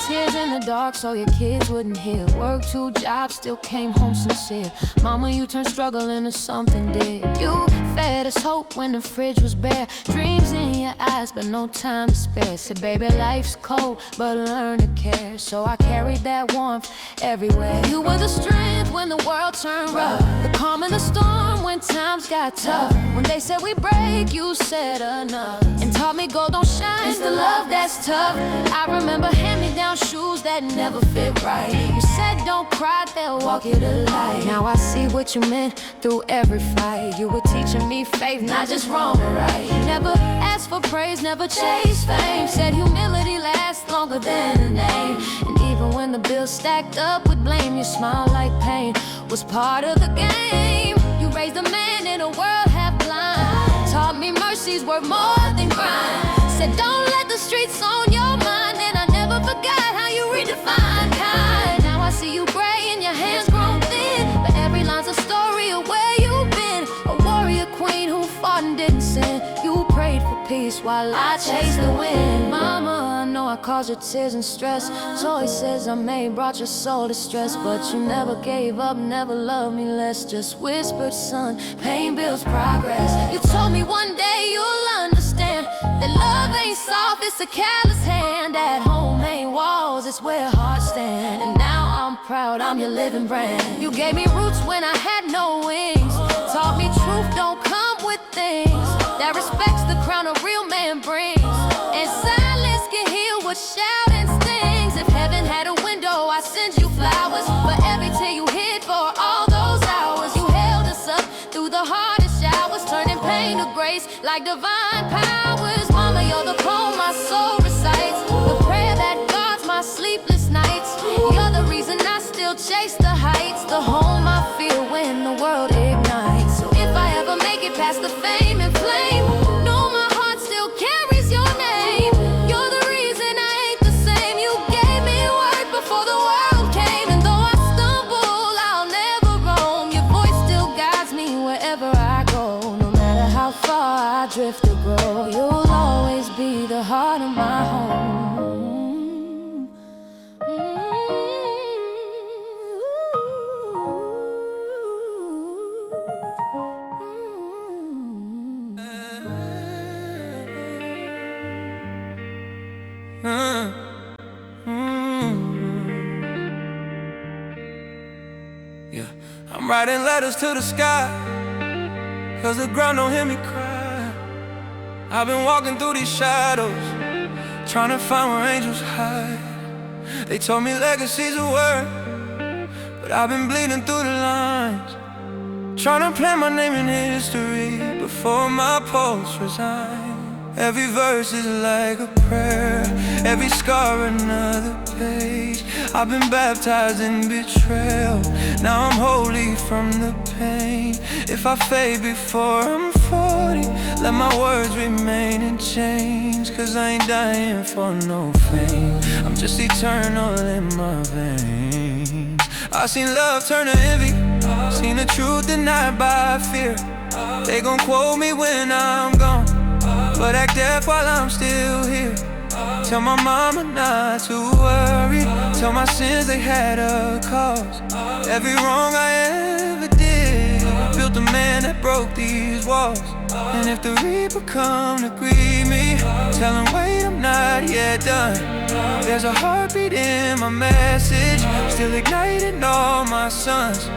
Tears in the dark so your kids wouldn't hear. Worked 2 jobs, still came home sincere. Mama, you turned struggle into something dear. You fed us hope when the fridge was bare. Dreams in your eyes, but no time to spare. Said, baby, life's cold, but learn to care. So I carried that warmth everywhere. You were the strength when the world turned rough, the calm in the storm when times got tough. When they said we break, you said enough, and taught me gold don't shine, it's the love that's tough. I remember hand-me-down shoes that never fit right. You said don't cry, they'll walk you to light. Now I see what you meant through every fight. You were teaching me faith, not just wrong or right. Never asked for praise, never chased fame. Said humility lasts longer than a name. And even when the bills stacked up with blame, you smiled like pain was part of the game. You raised a man in a world half blind, taught me mercy's worth more than crime. Said don't let the streets on your mind, and I never forgot how you redefine kind. Now I see you gray and your hands grown thin, but every line's a story of where you've been. A warrior queen who fought and didn't sin. You prayed for peace while I chased the wind. Mama, I know I caused your tears and stress. Zoe says I may have brought your soul to stress, but you never gave up, never loved me less. Just whispered, son, pain builds progress. You told me one day you'll understand that love ain't soft, it's a callous hand. At home ain't walls, it's where hearts stand. And now I'm proud, I'm your living brand. You gave me roots when I had no wings, taught me truth don't come with things, that respects the crown a real man brings. And silence can heal what shouting stings. If heaven had a window, I'd send you flowers for every tear you hid for all those hours. You held us up through the hardest showers, turning pain to grace like divine powers. Mama, you're the poem my soul recites, the prayer that guards my sleepless nights. You're the reason I still chase the heights, the home I feel when the world ignites. So if I ever make it past the fame and flame, know my heart still carries your name. You're the reason I ain't the same. You gave me word before the world came, and though I stumble, I'll never roam. Your voice still guides me wherever I go. No matter how far I drift or grow, you'll always be the heart of my home. Yeah, I'm writing letters to the sky, 'cause the ground don't hear me cry. I've been walking through these shadows, trying to find where angels hide. They told me legacy's a word, but I've been bleeding through the lines, trying to plant my name in history before my pulse resign. Every verse is like a prayer, every scar another page. I've been baptized in betrayal, now I'm holy from the pain. If I fade before I'm 40, let my words remain in chains. Cause I ain't dying for no fame, I'm just eternal in my veins. I seen love turn to envy, seen the truth denied by fear. They gon' quote me when I'm gone, but act deaf while I'm still here. Tell my mama not to worry, tell my sins they had a cause. Every wrong I ever did built the man that broke these walls. And if the reaper come to greet me, tell him wait, I'm not yet done. There's a heartbeat in my message, still igniting all my sons.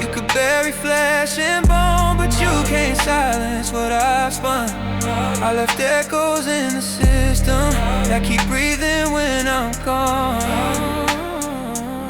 You could bury flesh and bone, but you can't silence what I've spun. I left echoes in the system that keep breathing when I'm gone.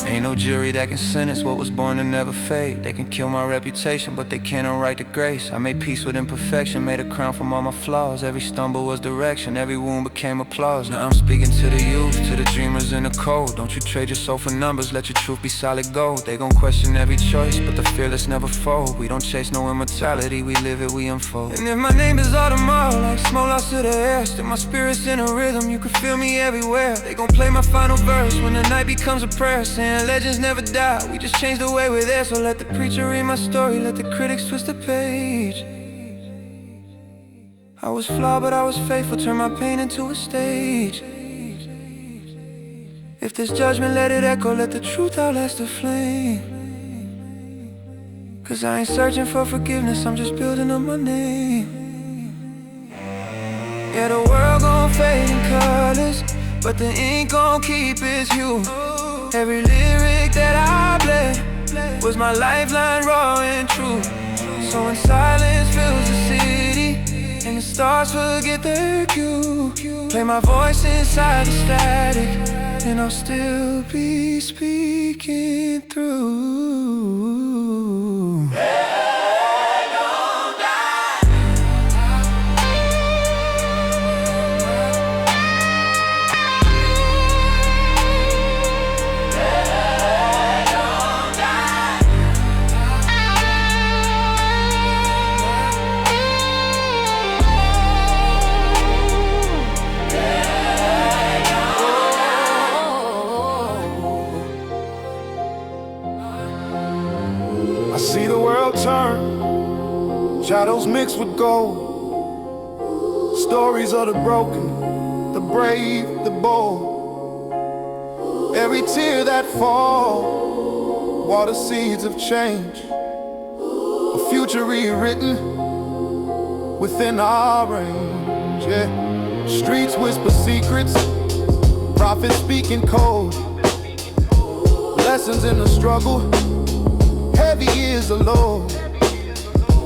Ain't no jury that can sentence what was born to never fade. They can kill my reputation, but they can't unwrite the grace. I made peace with imperfection, made a crown from all my flaws. Every stumble was direction, every wound became applause. Now I'm speaking to the youth, to the dreamers in the cold. Don't you trade your soul for numbers, let your truth be solid gold. They gon' question every choice, but the fearless never fold. We don't chase no immortality, we live it, we unfold. And if my name is all tomorrow, like smoke lost to the air, still my spirit's in a rhythm, you can feel me everywhere. They gon' play my final verse when the night becomes a prayer, saying legends never die, we just change the way we're there. So let the preacher read my story, let the critics twist the page. I was flawed but I was faithful, turn my pain into a stage. If there's judgment, let it echo, let the truth outlast the flame. Cause I ain't searching for forgiveness, I'm just building up my name. Yeah, the world gon' fade in colors, but the ink gon' keep its hue. Every lyric that I play was my lifeline, raw and true. So when silence fills the city and the stars forget their cue, play my voice inside the static, and I'll still be speaking through. See the world turn, shadows mixed with gold. Stories of the broken, the brave, the bold. Every tear that falls, water seeds of change. A future rewritten within our range, yeah. Streets whisper secrets, prophets speaking code. Lessons in the struggle, heavy is the load.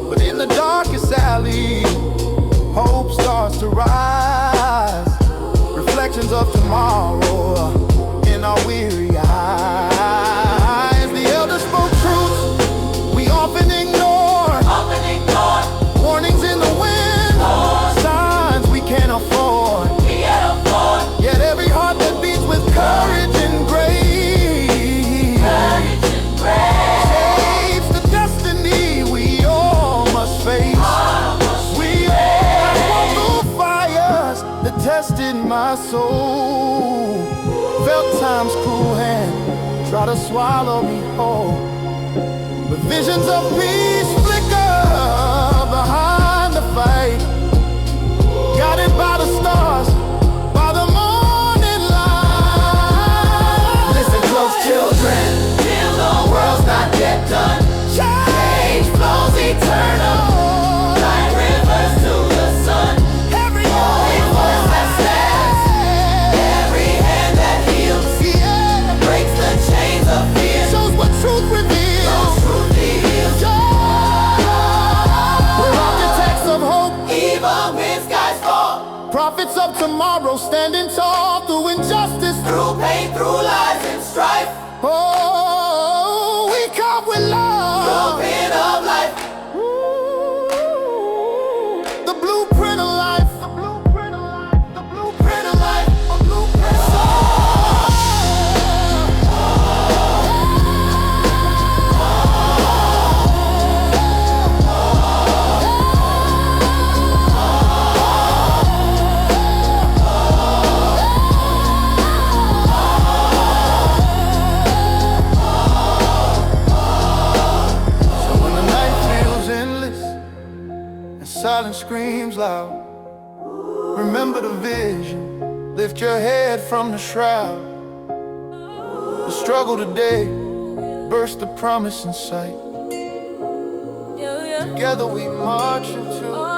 But in the darkest alley, hope starts to rise. Reflections of tomorrow in our weary eyes. The elders spoke truth we often ignore. Warnings in the wind, signs we can't afford. Yet every heart that beats with courage and grace shapes the destiny we all must face. We all walk through fires that tested my soul. Felt time's cruel hand try to swallow me whole. But visions of peace flicker behind the fight. Guided by the stars, by the morning light. Listen close, children, the world's not yet done. Change flows eternal, like rivers to the sun. Every voice that stands, every hand that heals, breaks the chains of fear, shows what truth reveals. We're architects of hope, even when skies fall. Prophets of tomorrow, standing tall through injustice, through pain, through lies and strife. Oh, we come with love, the pen of life, the blueprint of life. silence screams loud. Remember the vision, lift your head from the shroud. The struggle today, burst the promise in sight. Together we march into tomorrow.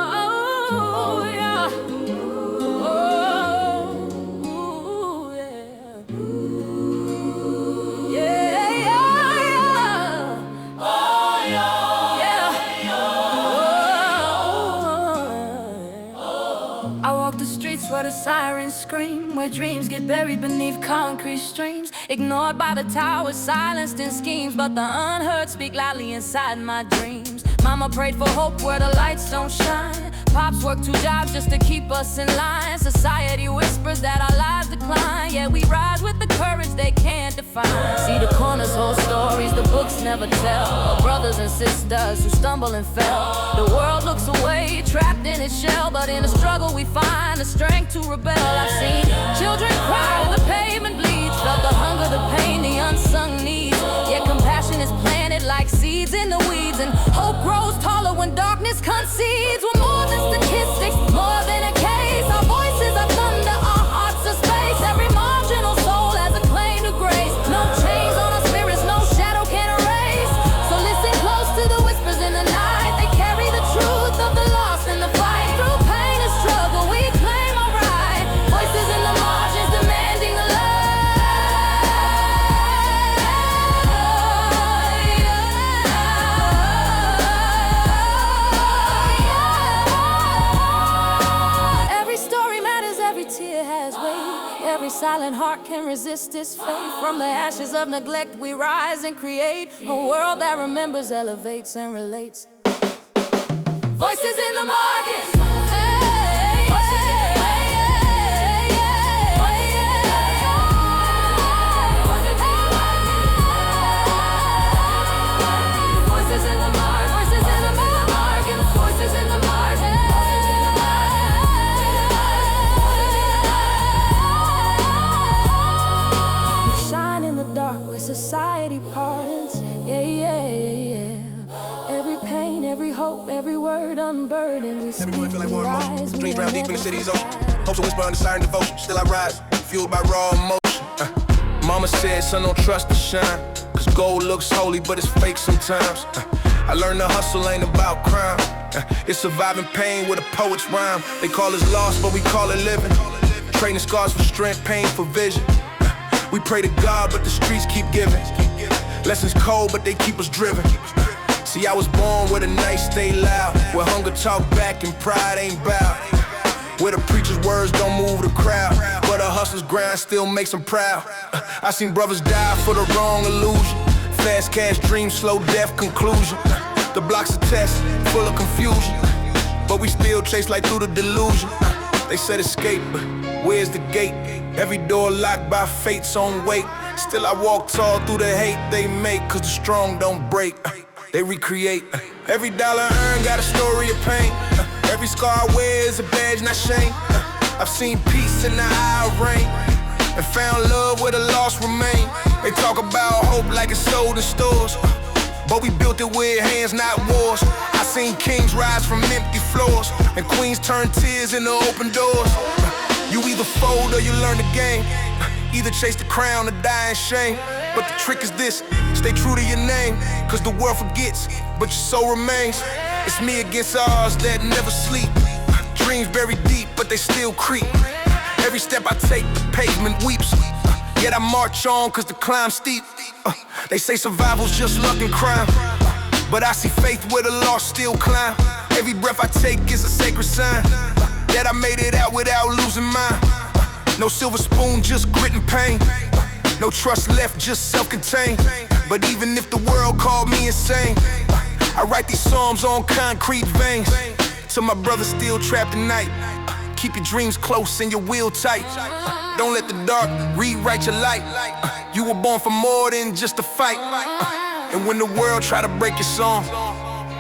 Where the sirens scream, where dreams get buried beneath concrete streams, ignored by the towers, silenced in schemes, but the unheard speak loudly inside my dreams. Mama prayed for hope where the lights don't shine. Pops worked 2 jobs just to keep us in line. Society whispers that our lives decline, yet we rise with the courage they can't define. See the corners hold stories the books never tell, of brothers and sisters who stumble and fell. The world looks away, trapped in its shell, but in the struggle we find the strength to rebel. I've seen children cry when the pavement bleeds, felt the hunger, the pain, the unsung needs. Yet compassion is planted like seeds in the weeds, and hope grows taller when darkness concedes. We're more than statistics, more than a case. Our voices are thunder, our hearts are space. Every marginal soul has a claim to grace. No chains on our spirits, no shadow can erase. So listen close to the whispers in the night. They carry the truth of the lost in the fight. Through pain and struggle, we claim our right. Voices in the margins demanding a light. Every silent heart can resist this fate. From the ashes of neglect we rise and create a world that remembers, elevates, and relates. Voices in the margins. Society pardons, every pain, every hope, every word unburdened. We everyone feel like war rise, dreams drown deep in the city's ocean. Hopes a whisper under siren devotion. Still I rise, fueled by raw emotion. Mama said, son, don't trust the shine, cause gold looks holy, but it's fake sometimes. I learned the hustle ain't about crime. It's surviving pain with a poet's rhyme. They call us lost, but we call it living. Trading scars for strength, pain for vision. We pray to God, but the streets keep giving. Lessons cold, but they keep us driven. See, I was born where the nights stay loud, where hunger talk back and pride ain't bowed, where the preacher's words don't move the crowd, but a hustler's grind still makes them proud. I seen brothers die for the wrong illusion. Fast cash dreams, slow death conclusion. The block's a test, full of confusion, but we still chase like through the delusion. They said escape, but where's the gate? Every door locked by fate's own weight. Still I walk tall through the hate they make, cause the strong don't break, they recreate. Every dollar earned got a story of pain. Every scar I wear is a badge, not shame. I've seen peace in the eye of rain, and found love where the lost remain. They talk about hope like it's sold in stores, but we built it with hands, not wars. I seen kings rise from empty floors, and queens turn tears into open doors. You either fold or you learn the game. Either chase the crown or die in shame. But the trick is this, stay true to your name, cause the world forgets, but your soul remains. It's me against odds that never sleep. Dreams buried deep, but they still creep. Every step I take, the pavement weeps. Yet I march on cause the climb's steep. They say survival's just luck and crime, but I see faith where the lost still climb. Every breath I take is a sacred sign that I made it out without losing mine. No silver spoon, just grit and pain. No trust left, just self-contained. But even if the world called me insane, I write these psalms on concrete veins. To my brothers still trapped at night, keep your dreams close and your will tight. Don't let the dark rewrite your light. You were born for more than just a fight. And when the world try to break your song,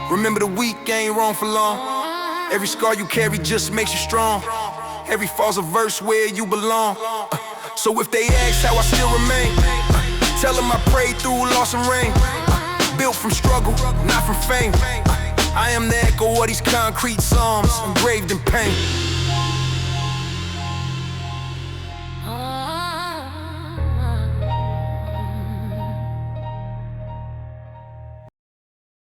remember the weak ain't wrong for long. Every scar you carry just makes you strong. Every fall's a verse where you belong. So if they ask how I still remain, tell them I prayed through loss and rain. Built from struggle, not from fame. I am the echo of these concrete psalms, engraved in